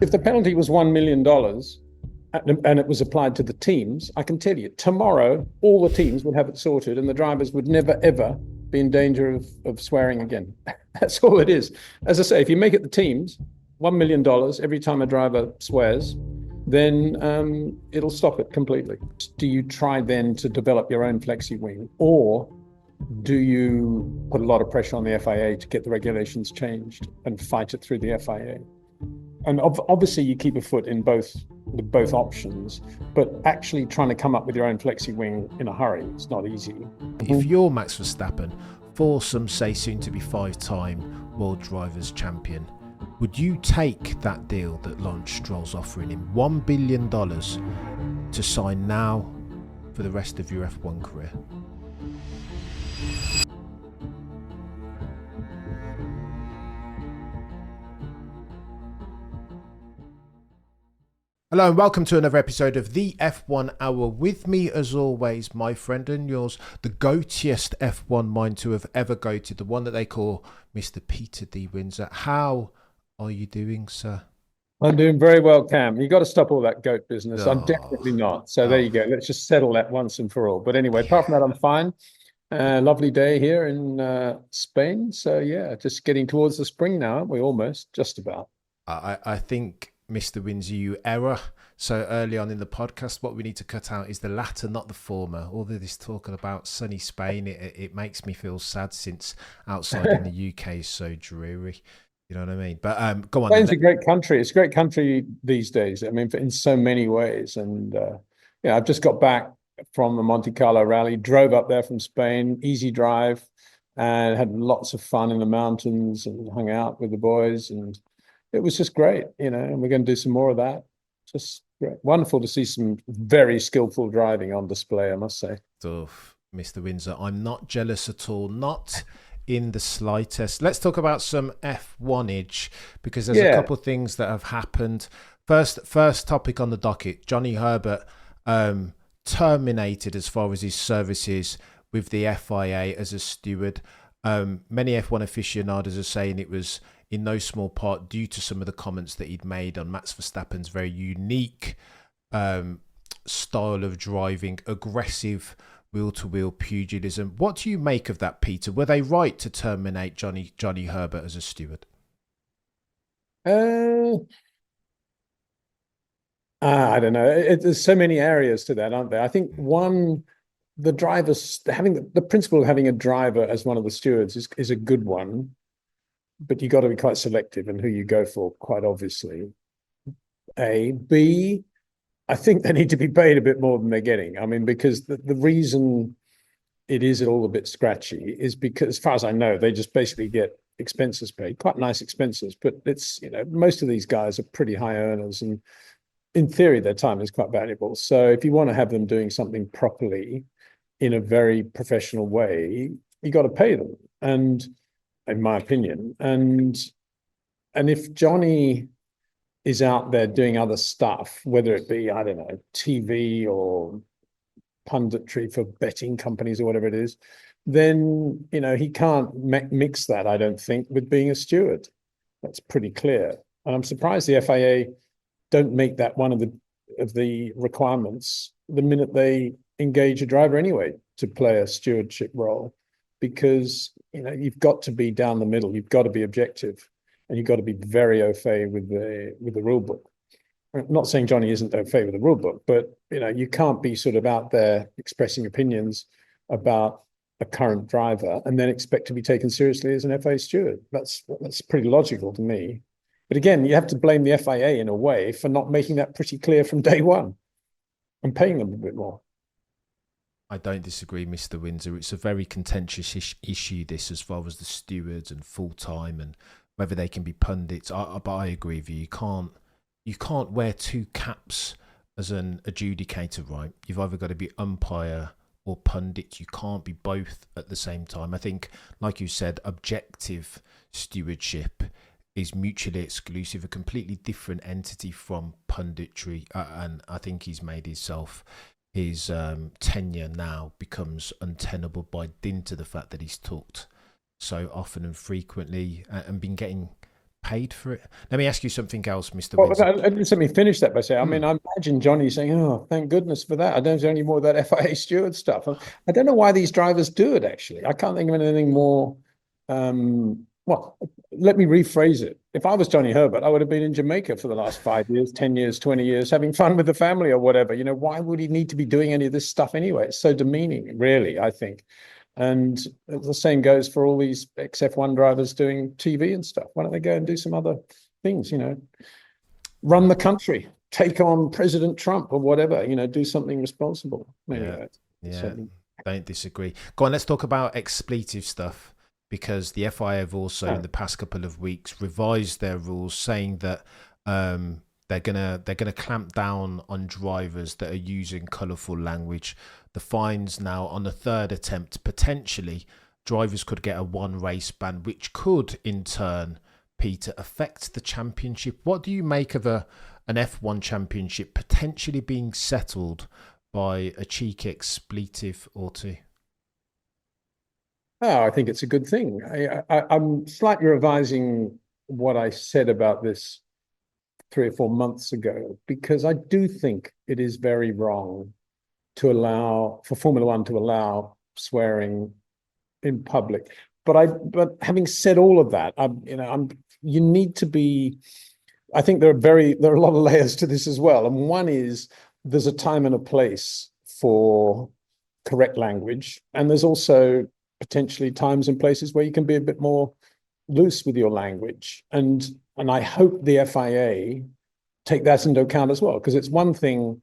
If the penalty was $1 million and it was applied to the teams, I can tell you tomorrow all the teams would have it sorted and the drivers would never ever be in danger of swearing again. That's all it is. As I say, if you make it the teams, $1 million every time a driver swears, then it'll stop it completely. Do you try then to develop your own flexi wing, or do you put a lot of pressure on the FIA to get the regulations changed and fight it through the FIA? And obviously you keep a foot in both options, but actually trying to come up with your own flexi wing in a hurry, it's not easy. If you're Max Verstappen, for some say soon to be 5-time World Drivers' Champion, would you take that deal that Lawrence Stroll's offering him, $1 billion to sign now for the rest of your F1 career? Hello and welcome to another episode of the F1 Hour. With me as always, my friend and yours, the goatiest F1 mind to have ever goated, the one that they call Mr. Peter D. Windsor. How are you doing, sir? I'm doing very well, Cam. You got to stop all that goat business. I'm definitely not. So there you go. Let's just settle that once and for all. But anyway, apart from that, I'm fine. Lovely day here in Spain. So yeah, just getting towards the spring now, aren't we? Almost, just about. I think, Mr. Windsor, you error. So early on in the podcast, what we need to cut out is the latter, not the former. All of this talking about sunny Spain, it makes me feel sad, since outside in the UK is so dreary. You know what I mean? But go on. Spain's a great country. It's a great country these days. I mean, in so many ways. And yeah, I've just got back from the Monte Carlo rally, drove up there from Spain, easy drive, and had lots of fun in the mountains and hung out with the boys. And it was just great, you know, and we're going to do some more of that. Just great. Wonderful to see some very skillful driving on display, I must say. So, Mr. Windsor, I'm not jealous at all, not in the slightest. Let's talk about some F1-age, because there's a couple of things that have happened. First topic on the docket, Johnny Herbert terminated as far as his services with the FIA as a steward. Many F1 aficionados are saying it was in no small part due to some of the comments that he'd made on Max Verstappen's very unique style of driving, aggressive wheel-to-wheel pugilism. What do you make of that, Peter? Were they right to terminate Johnny Herbert as a steward? I don't know. There's so many areas to that, aren't there? I think one, the drivers having the principle of having a driver as one of the stewards is a good one, but you got to be quite selective in who you go for, quite obviously. B, I think they need to be paid a bit more than they're getting. I mean, because the reason it is all a bit scratchy is because, as far as I know, they just basically get expenses paid, quite nice expenses, but it's, you know, most of these guys are pretty high earners, and in theory, their time is quite valuable. So if you want to have them doing something properly in a very professional way, you got to pay them. And in my opinion, and if Johnny is out there doing other stuff, whether it be, I don't know, TV or punditry for betting companies or whatever it is, then, you know, he can't mix that, I don't think, with being a steward. That's pretty clear. And I'm surprised the FIA don't make that one of the requirements the minute they engage a driver anyway to play a stewardship role, because, you know, you've got to be down the middle, you've got to be objective, and you've got to be very au fait with the rule book. I'm not saying Johnny isn't au fait with the rule book, but, you know, you can't be sort of out there expressing opinions about a current driver and then expect to be taken seriously as an FIA steward. That's pretty logical to me. But again, you have to blame the FIA in a way for not making that pretty clear from day one and paying them a bit more. I don't disagree, Mr. Windsor. It's a very contentious issue, this, as far as the stewards and full-time and whether they can be pundits. But I agree with you. You can't wear two caps as an adjudicator, right? You've either got to be umpire or pundit. You can't be both at the same time. I think, like you said, objective stewardship is mutually exclusive, a completely different entity from punditry. And I think he's made his tenure now becomes untenable by dint of the fact that he's talked so often and frequently and been getting paid for it. Let me ask you something else, Mr. Well, Windsor. let me finish that by saying, I mean, I imagine Johnny saying, "Oh, thank goodness for that. I don't do any more of that FIA steward stuff." I don't know why these drivers do it, actually. I can't think of anything more. Well, let me rephrase it. If I was Johnny Herbert, I would have been in Jamaica for the last 5 years, 10 years, 20 years, having fun with the family or whatever. You know, why would he need to be doing any of this stuff anyway? It's so demeaning, really, I think. And the same goes for all these ex-F1 drivers doing TV and stuff. Why don't they go and do some other things, you know, run the country, take on President Trump or whatever, you know, do something responsible. Anyway, Don't disagree. Go on, let's talk about expletive stuff, because the FIA have also in the past couple of weeks revised their rules, saying that they're gonna clamp down on drivers that are using colourful language. The fines now, on the third attempt, potentially drivers could get a one race ban, which could in turn, Peter, affect the championship. What do you make of an F1 championship potentially being settled by a cheeky expletive or two? Oh, I think it's a good thing. I'm slightly revising what I said about this 3 or 4 months ago, because I do think it is very wrong to allow for Formula One to allow swearing in public. But having said all of that, you need to be. I think there are a lot of layers to this as well. And one is there's a time and a place for correct language, and there's also potentially times and places where you can be a bit more loose with your language. And I hope the FIA take that into account as well, because it's one thing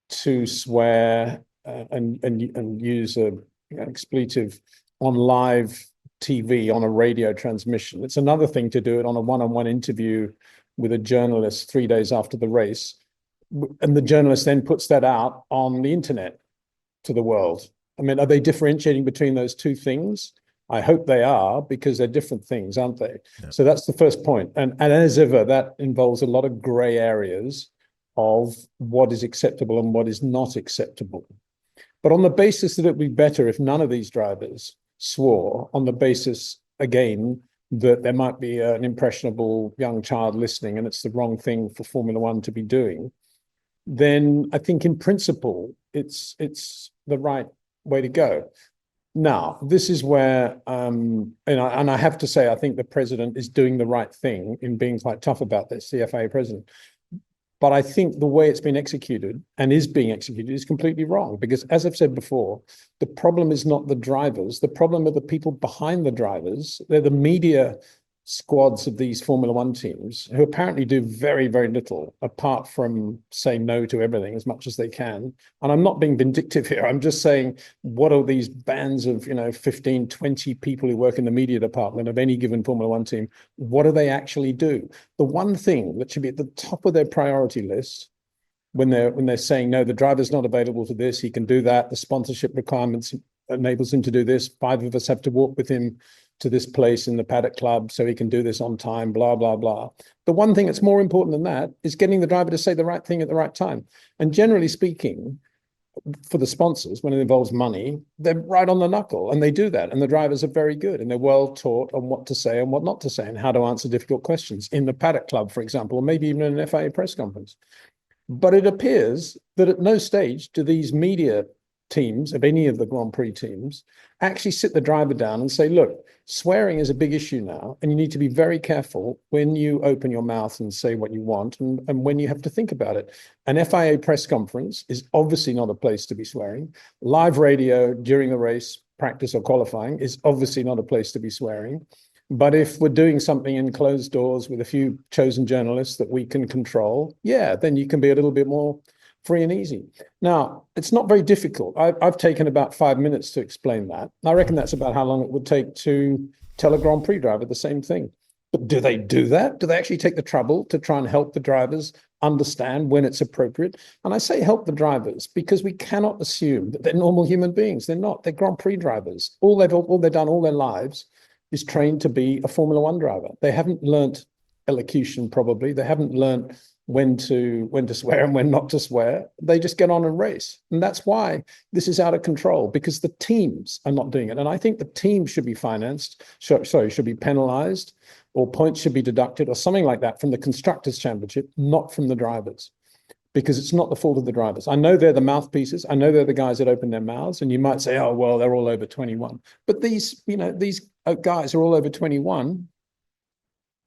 to swear and use an expletive on live TV on a radio transmission. It's another thing to do it on a one-on-one interview with a journalist 3 days after the race, and the journalist then puts that out on the internet to the world. I mean, are they differentiating between those two things? I hope they are, because they're different things, aren't they? Yeah. So that's the first point. And as ever, that involves a lot of gray areas of what is acceptable and what is not acceptable. But on the basis that it would be better if none of these drivers swore, on the basis, again, that there might be an impressionable young child listening and it's the wrong thing for Formula One to be doing, then I think in principle, it's the right way to go. Now, this is where, and I have to say, I think the president is doing the right thing in being quite tough about this, the FIA president. But I think the way it's been executed and is being executed is completely wrong, because as I've said before, the problem is not the drivers. The problem are the people behind the drivers. They're the media squads of these Formula One teams who apparently do very, very little apart from say no to everything as much as they can. And I'm not being vindictive here. I'm just saying, what are these bands of, 15, 20 people who work in the media department of any given Formula One team? What do they actually do? The one thing that should be at the top of their priority list when they're saying, no, the driver's not available for this, he can do that, the sponsorship requirements enables him to do this, 5 of us have to walk with him to this place in the paddock club so he can do this on time, blah, blah, blah. The one thing that's more important than that is getting the driver to say the right thing at the right time. And generally speaking, for the sponsors, when it involves money, they're right on the knuckle, and they do that. And the drivers are very good, and they're well taught on what to say and what not to say and how to answer difficult questions in the paddock club, for example, or maybe even in an FIA press conference. But it appears that at no stage do these media teams of any of the Grand Prix teams actually sit the driver down and say, look, swearing is a big issue now, and you need to be very careful when you open your mouth and say what you want, and when you have to think about it. An FIA press conference is obviously not a place to be swearing. Live radio during a race, practice or qualifying, is obviously not a place to be swearing. But if we're doing something in closed doors with a few chosen journalists that we can control, yeah, then you can be a little bit more free and easy. Now, it's not very difficult. I've taken about 5 minutes to explain that. I reckon that's about how long it would take to tell a Grand Prix driver the same thing. But do they do that? Do they actually take the trouble to try and help the drivers understand when it's appropriate? And I say help the drivers because we cannot assume that they're normal human beings. They're not. They're Grand Prix drivers. All they've done all their lives is trained to be a Formula One driver. They haven't learnt elocution, probably. They haven't learnt when to swear and when not to swear. They just get on and race. And that's why this is out of control, because the teams are not doing it. And I think the team should be should be penalized. or points should be deducted or something like that from the Constructors' Championship, not from the drivers, because it's not the fault of the drivers. I know they're the mouthpieces. I know they're the guys that open their mouths, and you might say, oh, well, they're all over 21. But these guys are all over 21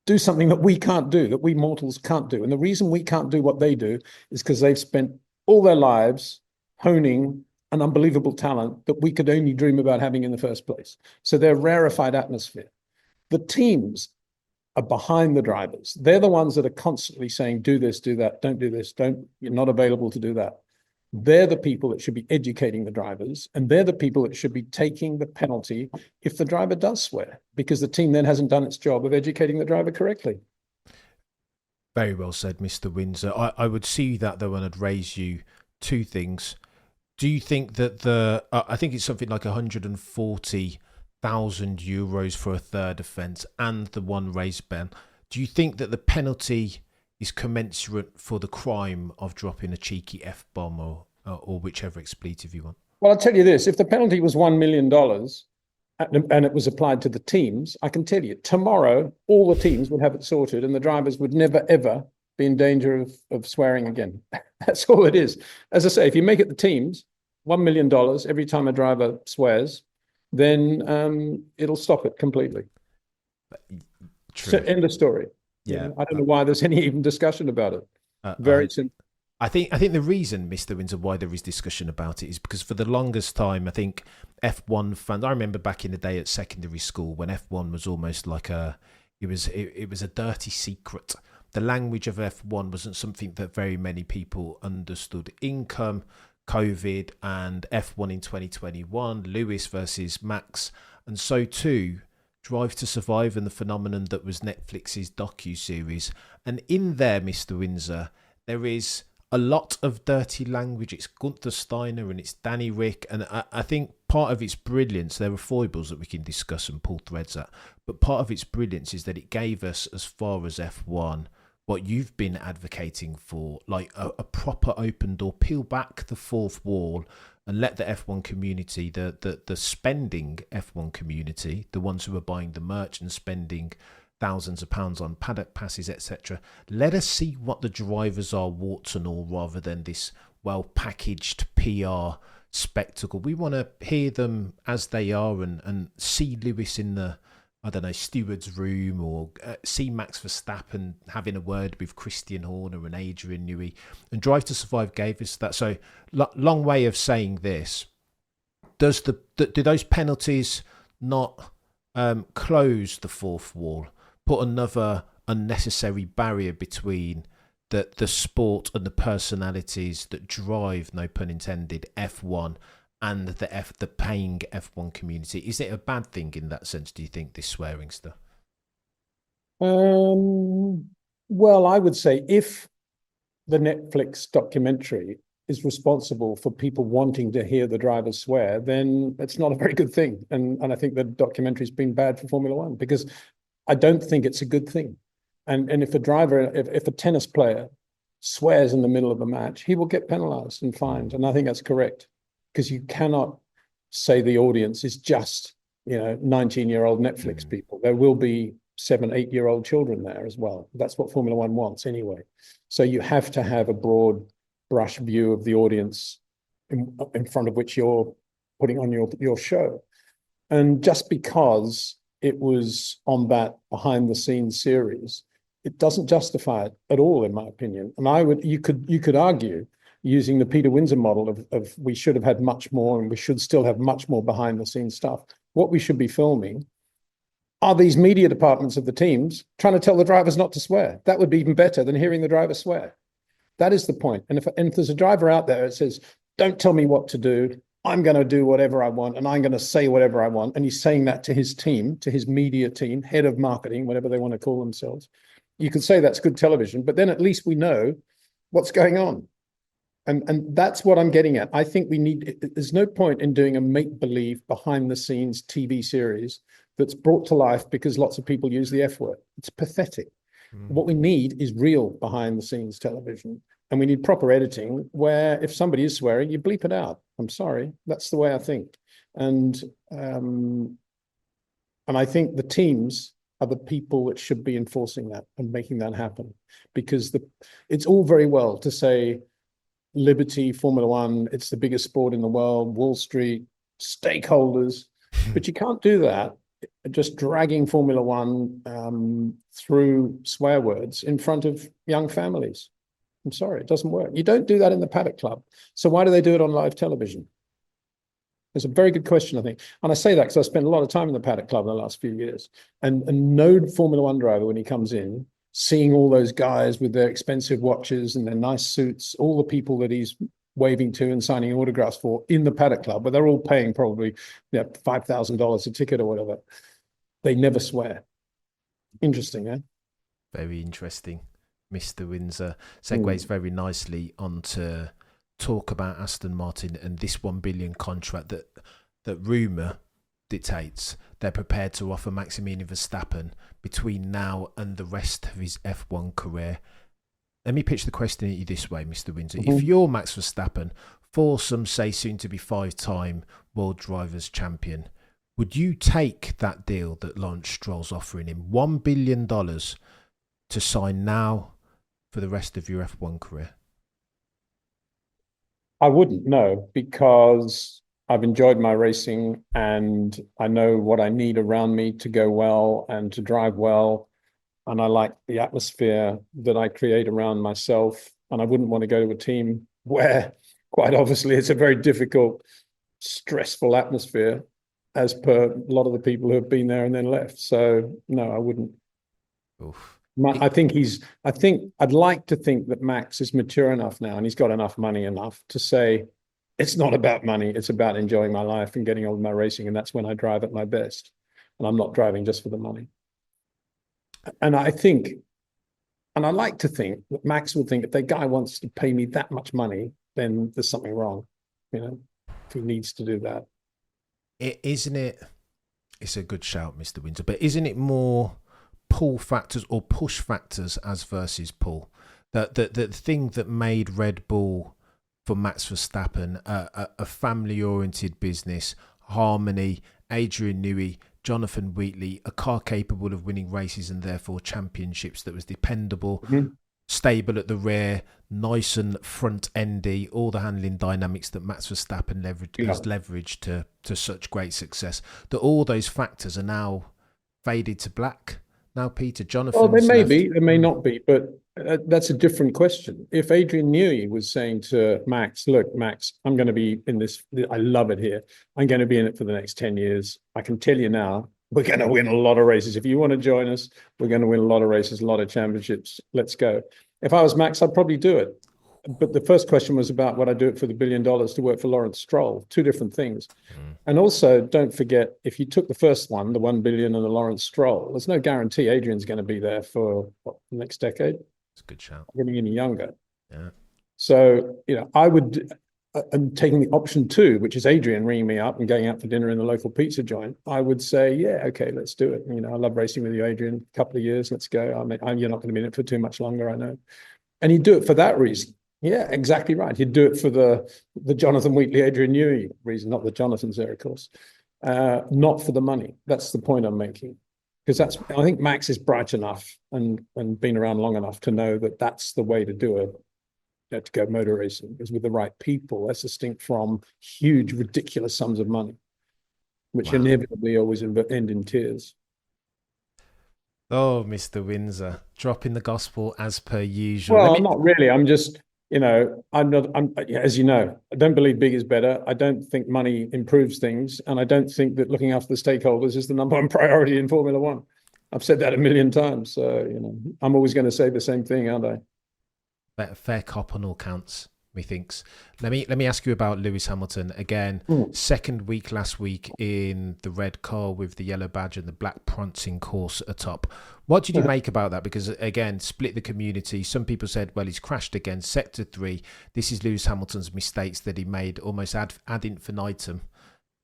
do something that we can't do, that we mortals can't do. And the reason we can't do what they do is because they've spent all their lives honing an unbelievable talent that we could only dream about having in the first place. So they're rarefied atmosphere. The teams are behind the drivers. They're the ones that are constantly saying, do this, do that, don't do this, you're not available to do that. They're the people that should be educating the drivers, and they're the people that should be taking the penalty if the driver does swear, because the team then hasn't done its job of educating the driver correctly. Very well said, Mr. Windsor. I would see that, though, and I'd raise you two things. Do you think that I think it's something like 140,000 euros for a third offence and the one race ban. Do you think that the penalty is commensurate for the crime of dropping a cheeky F-bomb or whichever expletive you want? Well, I'll tell you this, if the penalty was $1 million and it was applied to the teams, I can tell you, tomorrow, all the teams would have it sorted and the drivers would never, ever be in danger of swearing again. That's all it is. As I say, if you make it the teams, $1 million every time a driver swears, then it'll stop it completely. True. So, end of story. Yeah. I don't know why there's any even discussion about it. Very simple. I think the reason, Mr. Windsor, why there is discussion about it is because for the longest time, I think F1 fans, I remember back in the day at secondary school when F1 was almost like it was a dirty secret. The language of F1 wasn't something that very many people understood. Income, COVID, and F1 in 2021, Lewis versus Max, and so too Drive to Survive and the phenomenon that was Netflix's docu-series. And in there, Mr. Windsor, there is a lot of dirty language. It's Gunther Steiner and it's Danny Rick. And I think part of its brilliance, there are foibles that we can discuss and pull threads at, but part of its brilliance is that it gave us, as far as F1, what you've been advocating for, like a proper open door, peel back the fourth wall and let the F1 community, the spending F1 community, the ones who are buying the merch and spending thousands of pounds on paddock passes, etc., let us see what the drivers are, warts and all, rather than this well-packaged PR spectacle. We want to hear them as they are and see Lewis in the, I don't know, steward's room, or see Max Verstappen having a word with Christian Horner and Adrian Newey. And Drive to Survive gave us that. So, long way of saying this. Do those penalties not close the fourth wall, put another unnecessary barrier between the sport and the personalities that drive, no pun intended, F1 and the paying F1 community? Is it a bad thing in that sense, do you think, this swearing stuff? Well, I would say if the Netflix documentary is responsible for people wanting to hear the drivers swear, then it's not a very good thing. And I think the documentary's been bad for Formula One, because I don't think it's a good thing. And if a driver, if a tennis player swears in the middle of a match, he will get penalized and fined. And I think that's correct, because you cannot say the audience is just, 19-year-old Netflix people. There will be 7, 8-year-old children there as well. That's what Formula One wants anyway. So you have to have a broad brush view of the audience in front of which you're putting on your show. And just because it was on that behind the scenes series, it doesn't justify it at all, in my opinion. And you could argue, using the Peter Windsor model of we should have had much more, and we should still have much more behind the scenes stuff. What we should be filming are these media departments of the teams trying to tell the drivers not to swear. That would be even better than hearing the driver swear. That is the point. And if there's a driver out there that says, don't tell me what to do, I'm going to do whatever I want, and I'm going to say whatever I want, and he's saying that to his team, to his media team, head of marketing, whatever they want to call themselves, you could say that's good television, but then at least we know what's going on. And that's what I'm getting at. I think there's no point in doing a make-believe behind-the-scenes TV series that's brought to life because lots of people use the F word. It's pathetic. What we need is real behind-the-scenes television. And we need proper editing where if somebody is swearing, you bleep it out. I'm sorry. That's the way I think. And I think the teams are the people that should be enforcing that and making that happen. Because it's all very well to say liberty, Formula One, it's the biggest sport in the world, Wall Street, stakeholders, but you can't do that just dragging Formula One through swear words in front of young families. I'm sorry, it doesn't work. You don't do that in the Paddock Club. So why do they do it on live television? It's a very good question, I think. And I say that because I spent a lot of time in the Paddock Club in the last few years. And no Formula One driver, when he comes in, seeing all those guys with their expensive watches and their nice suits, all the people that he's waving to and signing autographs for in the Paddock Club, but they're all paying probably $5,000 a ticket or whatever. They never swear. Interesting, eh? Very interesting, Mr. Windsor. Segues very nicely onto talk about Aston Martin and this 1 billion contract that rumour dictates they're prepared to offer Maximilian Verstappen between now and the rest of his F1 career. Let me pitch the question at you this way, Mr. Windsor. If you're Max Verstappen, for some say soon to be 5-time World Drivers' Champion, would you take that deal that Lawrence Stroll's offering him, $1 billion to sign now for the rest of your F1 career? I wouldn't, no, because I've enjoyed my racing and I know what I need around me to go well and to drive well. And I like the atmosphere that I create around myself. And I wouldn't want to go to a team where, quite obviously, it's a very difficult, stressful atmosphere, as per a lot of the people who have been there and then left. So, no, I wouldn't. Oof. I think I'd like to think that Max is mature enough now and he's got enough money enough to say, it's not about money, it's about enjoying my life and getting on with my racing. And that's when I drive at my best. And I'm not driving just for the money. And I like to think that Max will think if that guy wants to pay me that much money, then there's something wrong, if he needs to do that. Isn't it? It's a good shout, Mr. Windsor, but isn't it more pull factors or push factors as versus pull? The thing that made Red Bull for Max Verstappen a family-oriented business, harmony, Adrian Newey, Jonathan Wheatley, a car capable of winning races and therefore championships, that was dependable, stable at the rear, nice and front-endy, all the handling dynamics that Max Verstappen has leveraged to such great success, that all those factors are now faded to black. Now, Peter, Jonathan. Well, they may be, they may not be, but that's a different question. If Adrian Newey was saying to Max, look, Max, I'm going to be in this, I love it here. I'm going to be in it for the next 10 years. I can tell you now, we're going to win a lot of races. If you want to join us, we're going to win a lot of races, a lot of championships. Let's go. If I was Max, I'd probably do it. But the first question was about would I do it for the $1 billion to work for Lawrence Stroll? Two different things. And also, don't forget, if you took the first one, the 1 billion and the Lawrence Stroll, there's no guarantee Adrian's going to be there for the next decade. It's a good shout. Getting any younger. Yeah. So, I would, and taking the option 2, which is Adrian ringing me up and going out for dinner in the local pizza joint, I would say, yeah, okay, let's do it. I love racing with you, Adrian. A couple of years, let's go. You're not going to be in it for too much longer, I know. And he'd do it for that reason. Yeah, exactly right. He'd do it for the Jonathan Wheatley, Adrian Newey reason, not the Jonathan's there, of course. Not for the money. That's the point I'm making. Because I think Max is bright enough and been around long enough to know that that's the way to do it, to go motor racing, is with the right people. That's distinct from huge, ridiculous sums of money, which inevitably always end in tears. Oh, Mr. Windsor, dropping the gospel as per usual. Well, not really. I'm just... as you know, I don't believe big is better. I don't think money improves things. And I don't think that looking after the stakeholders is the number one priority in Formula One. I've said that a million times. So, I'm always going to say the same thing, aren't I? Fair cop on all counts, methinks. Let me ask you about Lewis Hamilton again. Second week last week in the red car with the yellow badge and the black prancing course atop. What did you make about that? Because again, split the community. Some people said, well, he's crashed again, sector 3. This is Lewis Hamilton's mistakes that he made almost ad infinitum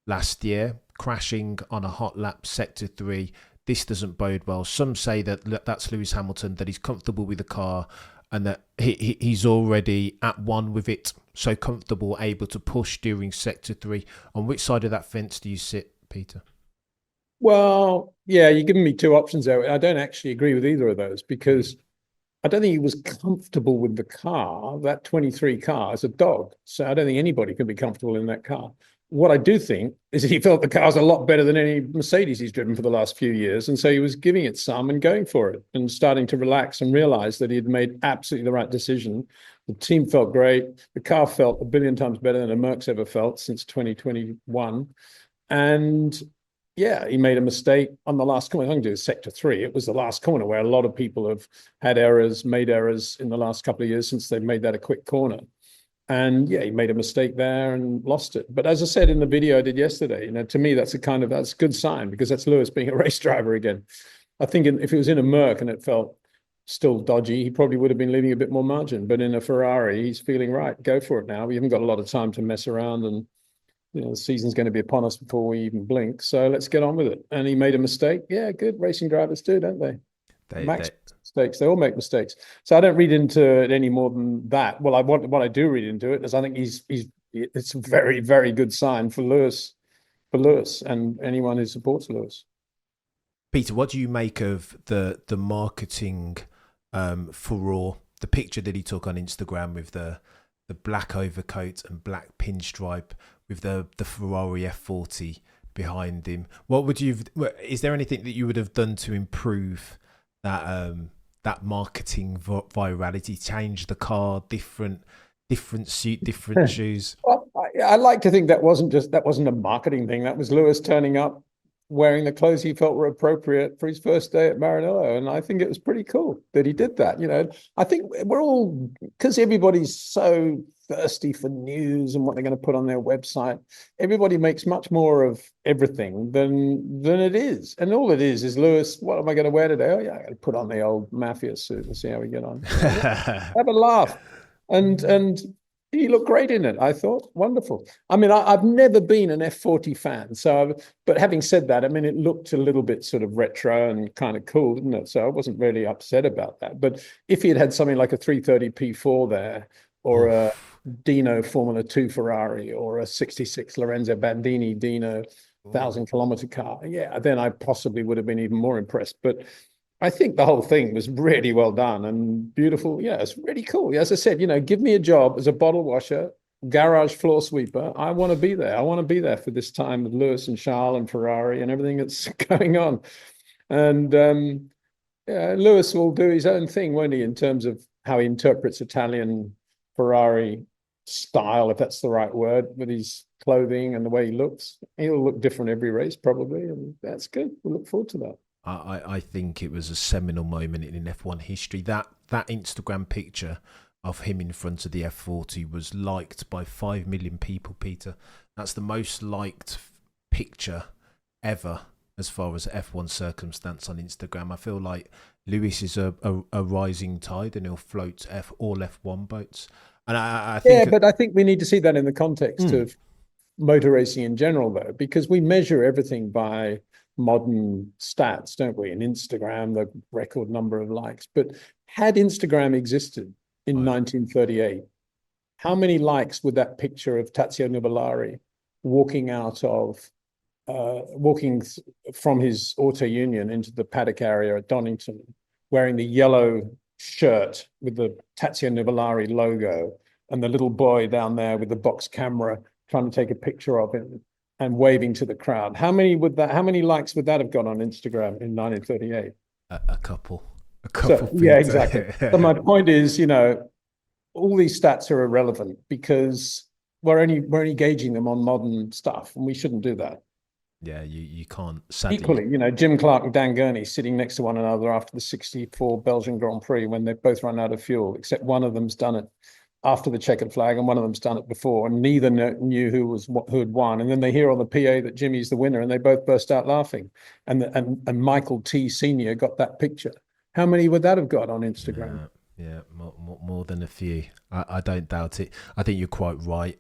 last year, crashing on a hot lap, sector 3. This doesn't bode well. Some say that that's Lewis Hamilton, that he's comfortable with the car and that he's already at one with it, so comfortable, able to push during sector 3. On which side of that fence do you sit, Peter? Well, yeah, you're giving me two options there. I don't actually agree with either of those because I don't think he was comfortable with the car. That 23 car is a dog. So I don't think anybody can be comfortable in that car. What I do think is he felt the car's a lot better than any Mercedes he's driven for the last few years. And so he was giving it some and going for it and starting to relax and realize that he had made absolutely the right decision. The team felt great. The car felt a billion times better than a Merc's ever felt since 2021. And yeah, he made a mistake on the last corner. I think it was sector 3. It was the last corner where a lot of people have had errors, made errors in the last couple of years since they've made that a quick corner. And yeah, he made a mistake there and lost it. But as I said in the video I did yesterday, to me, that's a good sign because that's Lewis being a race driver again. I think if it was in a Merc and it felt still dodgy, he probably would have been leaving a bit more margin. But in a Ferrari, he's feeling right. Go for it now. We haven't got a lot of time to mess around, and the season's going to be upon us before we even blink. So let's get on with it. And he made a mistake. Yeah, good. Racing drivers do, don't they? Mistakes. They all make mistakes. So I don't read into it any more than that. Well, what I do read into it is I think it's a very, very good sign for Lewis and anyone who supports Lewis. Peter, what do you make of the marketing furore? The picture that he took on Instagram with the black overcoat and black pinstripe with the Ferrari F40 behind him. Is there anything that you would have done to improve that marketing virality? Change the car, different suit, different shoes? Well, I like to think that wasn't a marketing thing. That was Lewis turning up wearing the clothes he felt were appropriate for his first day at Maranello. And I think it was pretty cool that he did that. I think we're all, because everybody's so thirsty for news and what they're going to put on their website, everybody makes much more of everything than it is. And all it is Lewis, what am I going to wear today? Oh yeah, I got to put on the old mafia suit and see how we get on. Have a laugh. And he looked great in it, I thought. Wonderful. I mean, I've never been an F40 fan. But having said that, I mean, it looked a little bit sort of retro and kind of cool, didn't it? So I wasn't really upset about that. But if he had something like a 330 P4 there, or a Dino Formula 2 Ferrari, or a 66 Lorenzo Bandini Dino 1,000-kilometer car, yeah, then I possibly would have been even more impressed. But I think the whole thing was really well done and beautiful. Yeah, it's really cool. As I said, give me a job as a bottle washer, garage floor sweeper. I want to be there. I want to be there for this time with Lewis and Charles and Ferrari and everything that's going on. And Lewis will do his own thing, won't he, in terms of how he interprets Italian Ferrari style, if that's the right word, with his clothing and the way he looks. He'll look different every race, probably, and that's good. We look forward to that. I think it was a seminal moment in F1 history. That Instagram picture of him in front of the F40 was liked by 5 million people, Peter. That's the most liked picture ever as far as F1 circumstance on Instagram. I feel like Lewis is a rising tide and he'll float all F1 boats. And I think... Yeah, but I think we need to see that in the context of motor racing in general, though, because we measure everything by modern stats, don't we? In Instagram, the record number of likes. But had Instagram existed in 1938, how many likes would that picture of Tazio Nuvolari walking from his auto union into the paddock area at Donington, wearing the yellow shirt with the Tazio Nuvolari logo, and the little boy down there with the box camera trying to take a picture of him and waving to the crowd? How many likes would that have got on Instagram in 1938? A couple. So, yeah, exactly. So my point is, all these stats are irrelevant because we're only gauging them on modern stuff, and we shouldn't do that. Yeah, you can't. Sadly. Equally, Jim Clark and Dan Gurney sitting next to one another after the 64 Belgian Grand Prix when they both run out of fuel, except one of them's done it after the checkered flag and one of them's done it before, and neither knew who had won. And then they hear on the PA that Jimmy's the winner, and they both burst out laughing. And Michael T Senior got that picture. How many would that have got on Instagram? Yeah, more than a few. I don't doubt it. I think you're quite right,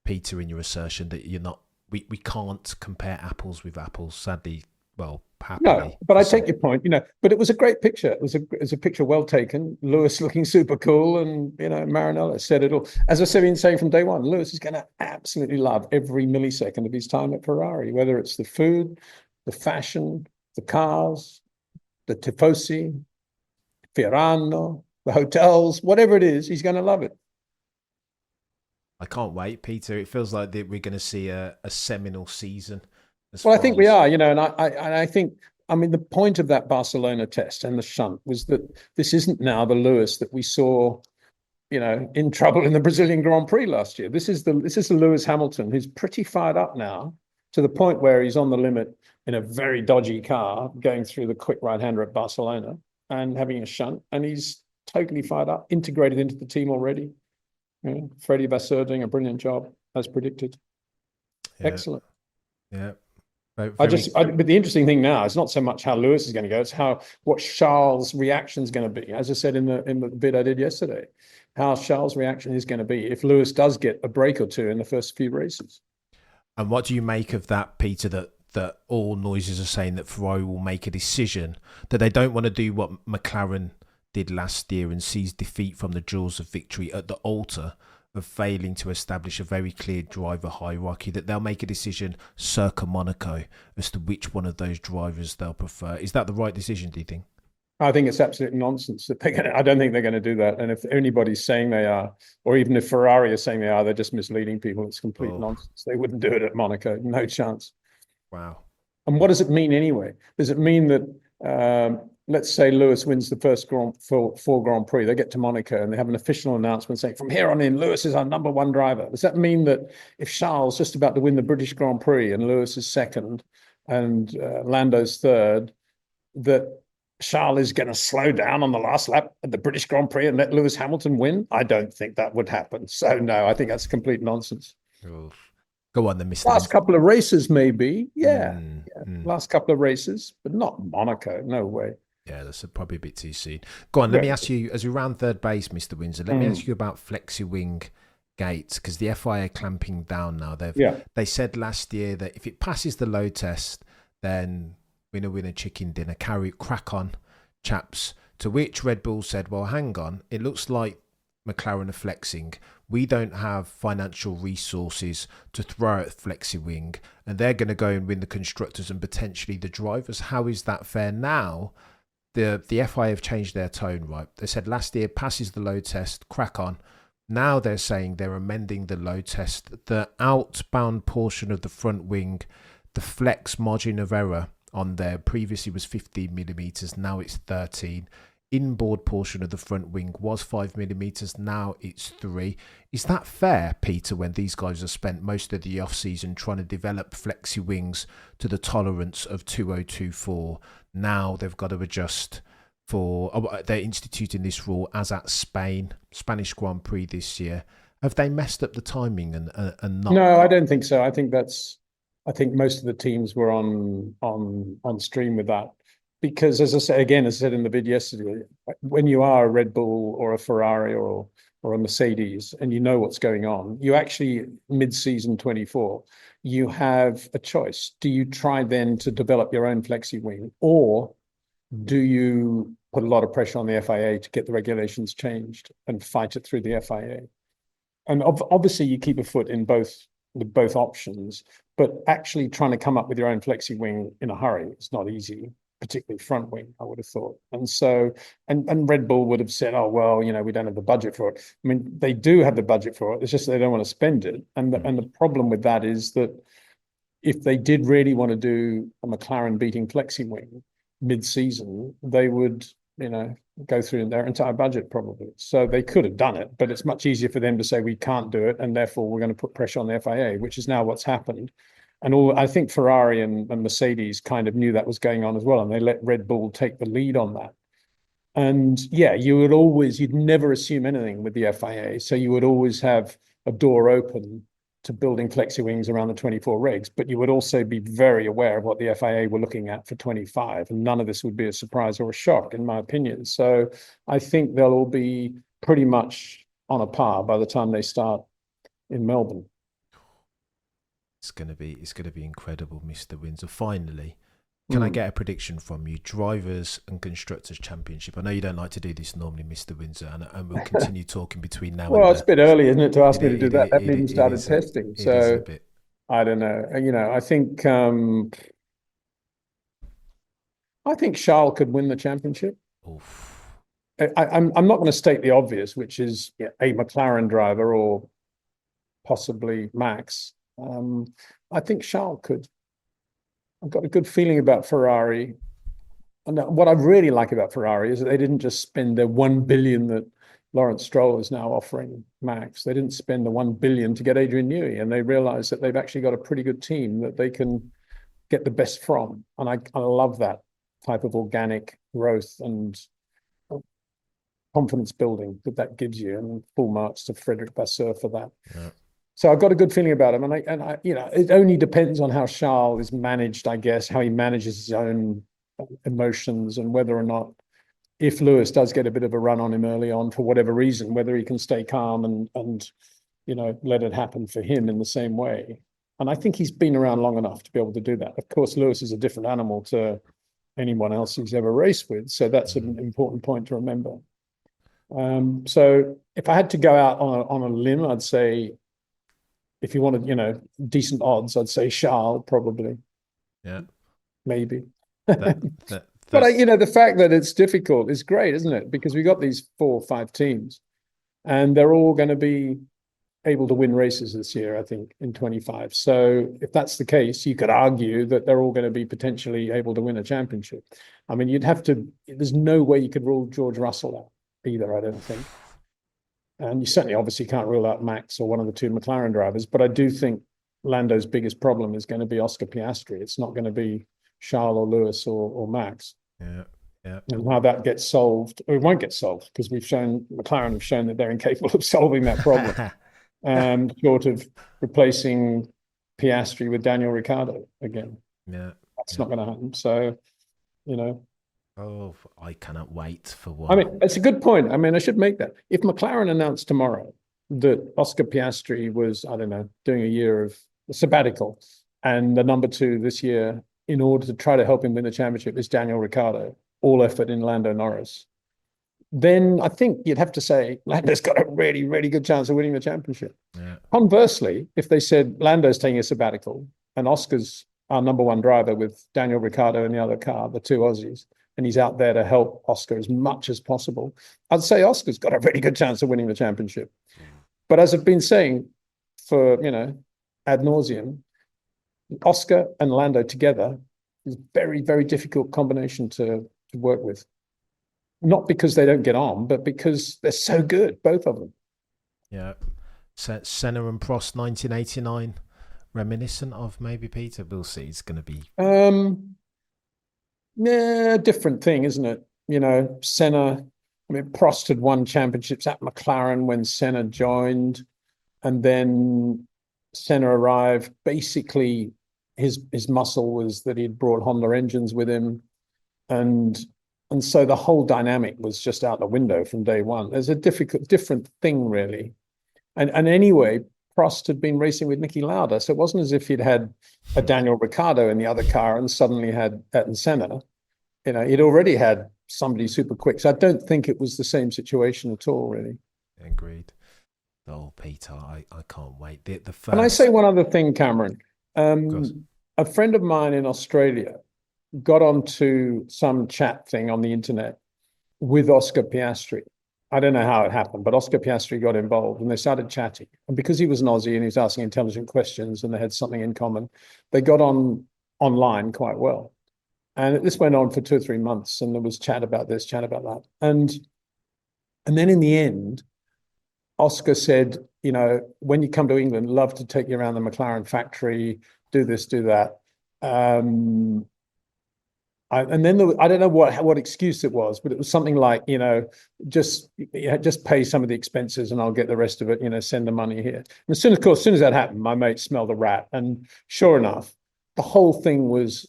Peter, in your assertion that you're not. We can't compare apples with apples. Sadly, well, happily. No, but I take your point. But it was a great picture. It was a picture well taken. Lewis looking super cool, and Maranello said it all. As I've been saying from day one, Lewis is going to absolutely love every millisecond of his time at Ferrari, whether it's the food, the fashion, the cars, the tifosi, Fiorano, the hotels, whatever it is, he's going to love it. I can't wait, Peter. It feels like that we're going to see a seminal season. Well, I think we are, and I think, I mean, the point of that Barcelona test and the shunt was that this isn't now the Lewis that we saw, in trouble in the Brazilian Grand Prix last year. This is the Lewis Hamilton who's pretty fired up now, to the point where he's on the limit in a very dodgy car going through the quick right-hander at Barcelona and having a shunt, and he's totally fired up, integrated into the team already. Freddie Vasseur doing a brilliant job as predicted. Yeah. Excellent. Yeah. But the interesting thing now is not so much how Lewis is going to go; it's what Charles' reaction is going to be. As I said in the bit I did yesterday, how Charles' reaction is going to be if Lewis does get a break or two in the first few races. And what do you make of that, Peter? That all noises are saying that Ferrari will make a decision that they don't want to do what McLaren did last year and seize defeat from the jaws of victory at the altar of failing to establish a very clear driver hierarchy, that they'll make a decision circa Monaco as to which one of those drivers they'll prefer. Is that the right decision, do you think? I think it's absolute nonsense. I don't think they're going to do that. And if anybody's saying they are, or even if Ferrari is saying they are, they're just misleading people. It's complete nonsense. They wouldn't do it at Monaco. No chance. Wow. And what does it mean anyway? Does it mean that, let's say Lewis wins the first four Grand Prix, they get to Monaco and they have an official announcement saying, from here on in, Lewis is our number one driver. Does that mean that if Charles is just about to win the British Grand Prix and Lewis is second and Lando's third, that Charles is going to slow down on the last lap at the British Grand Prix and let Lewis Hamilton win? I don't think that would happen. So no, I think that's complete nonsense. Go on, then, Mr. Last couple of races, maybe. Last couple of races, but not Monaco. No way. Yeah, that's probably a bit too soon. Go on, let me ask you, as we round third base, Mr. Windsor, let me ask you about flexi-wing gates, because the FIA clamping down now. They said last year that if it passes the load test, then winner, chicken dinner, crack on, chaps. To which Red Bull said, well, hang on, it looks like McLaren are flexing. We don't have financial resources to throw at flexi-wing, and they're going to go and win the constructors and potentially the drivers. How is that fair now? The FIA have changed their tone, right? They said last year, passes the load test, crack on. Now they're saying they're amending the load test. The outbound portion of the front wing, the flex margin of error on there previously was 15 millimeters, now it's 13. Inboard portion of the front wing was 5 millimeters, now it's 3. Is that fair, Peter, when these guys have spent most of the off-season trying to develop flexi wings to the tolerance of 2024? Now they've got to adjust they're instituting this rule as at Spanish Grand Prix this year. Have they messed up the timing and not? No, I don't think so. I think most of the teams were on stream with that. Because as I said in the vid yesterday, when you are a Red Bull or a Ferrari or a Mercedes and you know what's going on, you actually, mid-season 24, you have a choice. Do you try then to develop your own flexi wing, or do you put a lot of pressure on the FIA to get the regulations changed and fight it through the FIA? And obviously you keep a foot in both options, but actually trying to come up with your own flexi wing in a hurry is not easy, particularly front wing, I would have thought. And so, and Red Bull would have said, oh, well, we don't have the budget for it. I mean, they do have the budget for it. It's just they don't want to spend it. And the problem with that is that if they did really want to do a McLaren beating flexi wing mid-season, they would, go through their entire budget probably. So they could have done it, but it's much easier for them to say we can't do it, and therefore we're going to put pressure on the FIA, which is now what's happened. And I think Ferrari and Mercedes kind of knew that was going on as well, and they let Red Bull take the lead on that. And yeah, you'd never assume anything with the FIA. So you would always have a door open to building flexi wings around the 24 regs, but you would also be very aware of what the FIA were looking at for 25. And none of this would be a surprise or a shock, in my opinion. So I think they'll all be pretty much on a par by the time they start in Melbourne. It's going to be incredible, Mr. Windsor. Finally, can I get a prediction from you? Drivers and Constructors Championship. I know you don't like to do this normally, Mr. Windsor, and we'll continue talking between now and then. Well, it's a bit early, isn't it, to ask me to do that? They haven't even started testing. So I don't know. I think I think Charles could win the championship. Oof. I'm not going to state the obvious, which is a McLaren driver or possibly Max. I think Charles could. I've got a good feeling about Ferrari. And what I really like about Ferrari is that they didn't just spend the 1 billion that Lawrence Stroll is now offering Max. They didn't spend the 1 billion to get Adrian Newey, and they realized that they've actually got a pretty good team that they can get the best from. And I love that type of organic growth and confidence building that gives you, and full marks to Frederick Vasseur for that. Yeah. So I've got a good feeling about him, and I, it only depends on how Charles is managed, I guess, how he manages his own emotions, and whether or not, if Lewis does get a bit of a run on him early on for whatever reason, whether he can stay calm and let it happen for him in the same way. And I think he's been around long enough to be able to do that. Of course, Lewis is a different animal to anyone else he's ever raced with, so that's an important point to remember. So if I had to go out on a limb, I'd say, if you wanted, decent odds, I'd say Charles probably. Yeah. Maybe. But the fact that it's difficult is great, isn't it? Because we got these 4 or 5 teams, and they're all going to be able to win races this year, I think, in 25. So if that's the case, you could argue that they're all going to be potentially able to win a championship. I mean, there's no way you could rule George Russell out either, I don't think. And you certainly obviously can't rule out Max or one of the 2 McLaren drivers, but I do think Lando's biggest problem is going to be Oscar Piastri. It's not going to be Charles or Lewis or Max. Yeah. And how that gets solved, or it won't get solved, because McLaren have shown that they're incapable of solving that problem. Short of replacing Piastri with Daniel Ricciardo again. Yeah. That's not going to happen. So, Oh, I cannot wait for one. I mean, it's a good point. I mean, I should make that. If McLaren announced tomorrow that Oscar Piastri was, I don't know, doing a year of sabbatical, and the number 2 this year, in order to try to help him win the championship, is Daniel Ricciardo, all effort in Lando Norris, then I think you'd have to say Lando's got a really, really good chance of winning the championship. Yeah. Conversely, if they said Lando's taking a sabbatical and Oscar's our number 1 driver with Daniel Ricciardo in the other car, the 2 Aussies, and he's out there to help Oscar as much as possible, I'd say Oscar's got a really good chance of winning the championship. But as I've been saying for, ad nauseum, Oscar and Lando together is a very, very difficult combination to work with. Not because they don't get on, but because they're so good, both of them. Yeah. Senna and Prost 1989, reminiscent of maybe, Peter? We'll see. It's going to be... Yeah, different thing, isn't it? Senna, Prost had won championships at McLaren when Senna joined, and then Senna arrived. Basically, his muscle was that he'd brought Honda engines with him, and so the whole dynamic was just out the window from day one. There's a different thing, really. And anyway, Prost had been racing with Niki Lauda, so it wasn't as if he'd had a Daniel Ricciardo in the other car and suddenly had Ayrton Senna. He'd already had somebody super quick. So I don't think it was the same situation at all, really. Agreed. Oh, Peter, I can't wait. The first... Can I say one other thing, Cameron? A friend of mine in Australia got onto some chat thing on the internet with Oscar Piastri. I don't know how it happened, but Oscar Piastri got involved and they started chatting. And because he was an Aussie and he was asking intelligent questions and they had something in common, they got online quite well. And this went on for 2 or 3 months, and there was chat about this, chat about that. And then in the end, Oscar said, when you come to England, love to take you around the McLaren factory, do this, do that. And then I don't know what excuse it was, but it was something like, just pay some of the expenses and I'll get the rest of it, send the money here. And as soon as that happened, my mate smelled a rat. And sure enough, the whole thing was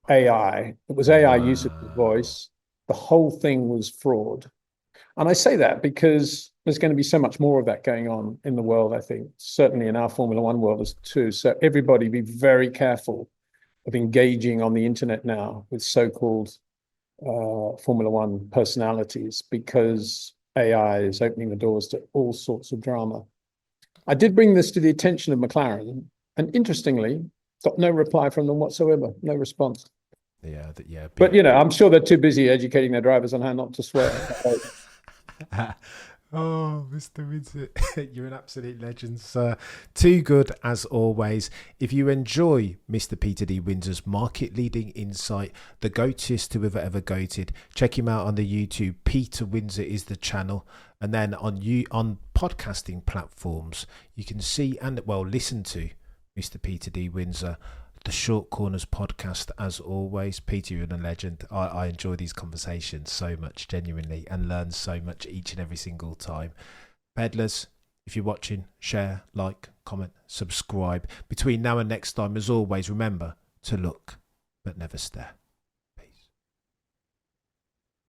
AI. It was AI use of the voice. The whole thing was fraud. And I say that because there's going to be so much more of that going on in the world, I think. Certainly in our Formula One world as too. So everybody be very careful of engaging on the internet now with so-called Formula One personalities, because AI is opening the doors to all sorts of drama. I did bring this to the attention of McLaren, and interestingly, got no reply from them whatsoever, no response. Yeah. But I'm sure they're too busy educating their drivers on how not to swear. Oh, Mr. Windsor, you're an absolute legend, sir. Too good as always. If you enjoy Mr. Peter D. Windsor's market-leading insight, the goatist who ever goated, check him out on the YouTube. Peter Windsor is the channel. And then on podcasting platforms, you can see and, listen to Mr. Peter D. Windsor. The Short Corners podcast, as always. Peter, you're a legend. I enjoy these conversations so much, genuinely, and learn so much each and every single time. Peddlers, if you're watching, share, like, comment, subscribe. Between now and next time, as always, remember to look but never stare.